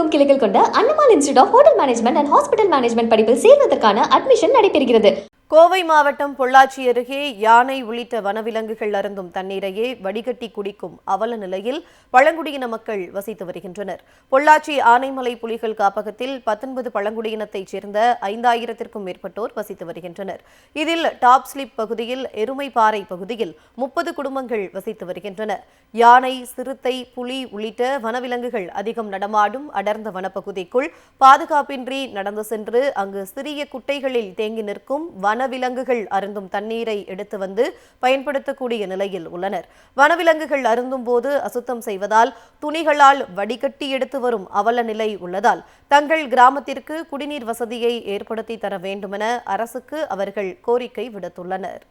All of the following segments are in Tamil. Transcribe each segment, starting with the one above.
தமிழகமெங்கும் கிளைகள் கொண்ட Annamal institute of hotel management and hospital management படிப்பில் சேர்வதற்கான அட்மிஷன் நடைபெறுகிறது. கோவை மாவட்டம் பொள்ளாச்சி அருகே யானை உள்ளிட்ட வனவிலங்குகள் அருந்தும் தண்ணீரையே வடிகட்டி குடிக்கும் அவல நிலையில் பழங்குடியின மக்கள் வசித்து வருகின்றனர். பொள்ளாச்சி ஆனைமலை புலிகள் காப்பகத்தில் 19 பழங்குடியினத்தைச் சேர்ந்த 5000க்கும் மேற்பட்டோர் வசித்து வருகின்றனர். இதில் டாப் ஸ்லிப் பகுதியில் எருமைப்பாறை பகுதியில் 30 குடும்பங்கள் வசித்து வருகின்றன. யானை, சிறுத்தை, புலி உள்ளிட்ட வனவிலங்குகள் அதிகம் நடமாடும் அடர்ந்த வனப்பகுதிக்குள் பாதுகாப்பின்றி நடந்து சென்று அங்கு சிறிய குட்டைகளில் தேங்கி நிற்கும் வனவிலங்குகள் அருந்தும் தண்ணீரை எடுத்து வந்து பயன்படுத்தக்கூடிய நிலையில் உள்ளனர். வனவிலங்குகள் அருந்தும் போது அசுத்தம் செய்வதால் துணிகளால் வடிகட்டி எடுத்து வரும் அவல நிலை உள்ளதால் தங்கள் கிராமத்திற்கு குடிநீர் வசதியை ஏற்படுத்தி தர வேண்டுமென அரசுக்கு அவர்கள் கோரிக்கை விடுத்துள்ளனர்.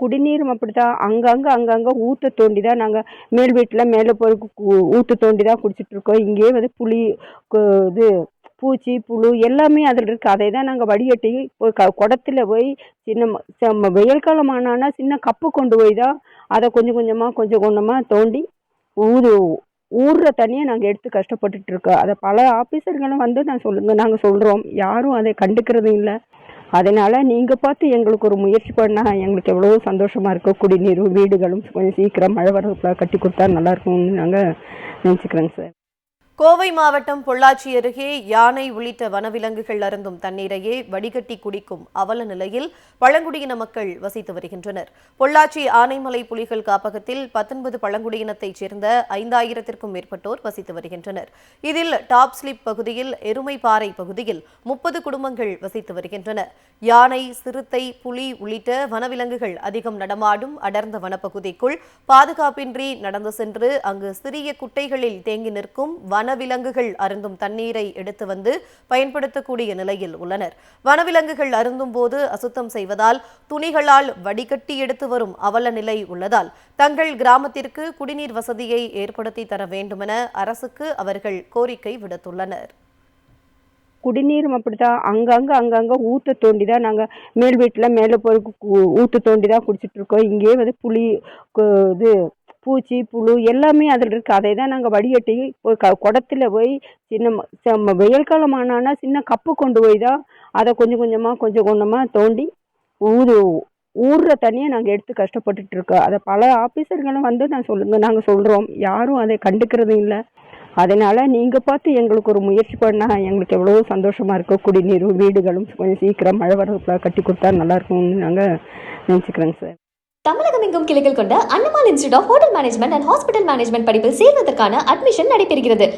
குடிநீரும் அப்படித்தான் அங்கங்க ஊற்ற தோண்டி தான் நாங்கள் மேல் வீட்டில் மேலே போய் ஊற்ற தோண்டி தான் குடிச்சிட்டு இருக்கோம். இங்கேயே வந்து புளி இது பூச்சி புழு எல்லாமே அதில் இருக்குது. அதை தான் நாங்கள் வடிகட்டி குடத்தில் போய் சின்ன வெயில் காலம் ஆனான்னா சின்ன கப்பு கொண்டு போய் தான் அதை கொஞ்சம் கொஞ்சமாக தோண்டி ஊறுற தண்ணியை நாங்கள் எடுத்து கஷ்டப்பட்டுட்டு இருக்கோம். அதை பல ஆஃபீஸர்களும் வந்து நாங்கள் சொல்கிறோம், யாரும் அதை கண்டுக்கிறதும் இல்லை. அதனால் நீங்கள் பார்த்து எங்களுக்கு ஒரு முயற்சி பண்ணால் எங்களுக்கு எவ்வளோ சந்தோஷமாக இருக்கும். குடிநீரும் வீடுகளும் கொஞ்சம் சீக்கிரம் மழை வரதுக்குள்ள கட்டி கொடுத்தா நல்லாயிருக்கும்னு நாங்கள் நினச்சிக்கிறோங்க சார். கோவை மாவட்டம் பொள்ளாச்சி அருகே யானை உள்ளிட்ட வனவிலங்குகள் அருந்தும் தண்ணீரையே வடிகட்டி குடிக்கும் அவல நிலையில் பழங்குடியின மக்கள் வசித்து வருகின்றனர். பொள்ளாச்சி ஆனைமலை புலிகள் காப்பகத்தில் 19 பழங்குடியினத்தைச் சேர்ந்த 5000க்கும் மேற்பட்டோர் வசித்து வருகின்றனர். இதில் டாப் ஸ்லிப் பகுதியில் எருமைப்பாறை பகுதியில் 30 குடும்பங்கள் வசித்து வருகின்றன. யானை, சிறுத்தை, புலி உள்ளிட்ட வனவிலங்குகள் அதிகம் நடமாடும் அடர்ந்த வனப்பகுதிக்குள் பாதுகாப்பின்றி நடந்து சென்று அங்கு சிறிய குட்டைகளில் தேங்கி நிற்கும் வனவிலங்குகள் அருந்தும் தண்ணீரை எடுத்து வந்து பயன்படுத்தக்கூடிய நிலையில் உள்ளனர். வனவிலங்குகள் அருந்தும் போது அசுத்தம் செய்வதால் துணிகளால் வடிகட்டி எடுத்து வரும் அவல நிலை உள்ளதால் தங்கள் கிராமத்திற்கு குடிநீர் வசதியை ஏற்படுத்தி தர வேண்டுமென அரசுக்கு அவர்கள் கோரிக்கை விடுத்துள்ளனர். குடிநீரும் அப்படித்தான் அங்கங்க ஊற்ற தோண்டி தான் நாங்கள் மேல் வீட்டில் மேலே போய் ஊற்ற தோண்டி தான் குடிச்சிட்டு இருக்கோம். இங்கேயே வந்து புளி இது பூச்சி புழு எல்லாமே அதில் இருக்குது. அதை தான் நாங்கள் வடிகட்டி குடத்தில் போய் சின்ன வெயில் காலம் ஆனான்னா சின்ன கப்பு கொண்டு போய் தான் அதை கொஞ்சம் கொஞ்சமாக தோண்டி ஊறுற தண்ணியை நாங்கள் எடுத்து கஷ்டப்பட்டுட்டு இருக்கோம். அதை பல ஆஃபீஸர்களும் வந்து நாங்கள் சொல்கிறோம், யாரும் அதை கண்டுக்கிறதும் இல்லை. அதனால் நீங்கள் பார்த்து எங்களுக்கு ஒரு முயற்சி பண்ணால் எங்களுக்கு எவ்வளோ சந்தோஷமாக இருக்கும். குடிநீரும் வீடுகளும் கொஞ்சம் சீக்கிரம் மழை வரதுக்குள்ள கட்டி கொடுத்தா நல்லாயிருக்கும்னு நாங்கள் நினச்சிக்கிறோங்க சார். தமிழகமெங்கும் கிளைகள் கொண்ட Annamal institute of hotel management and hospital management படிப்பில் சேர்வதற்கான அட்மிஷன் நடைபெறுகிறது.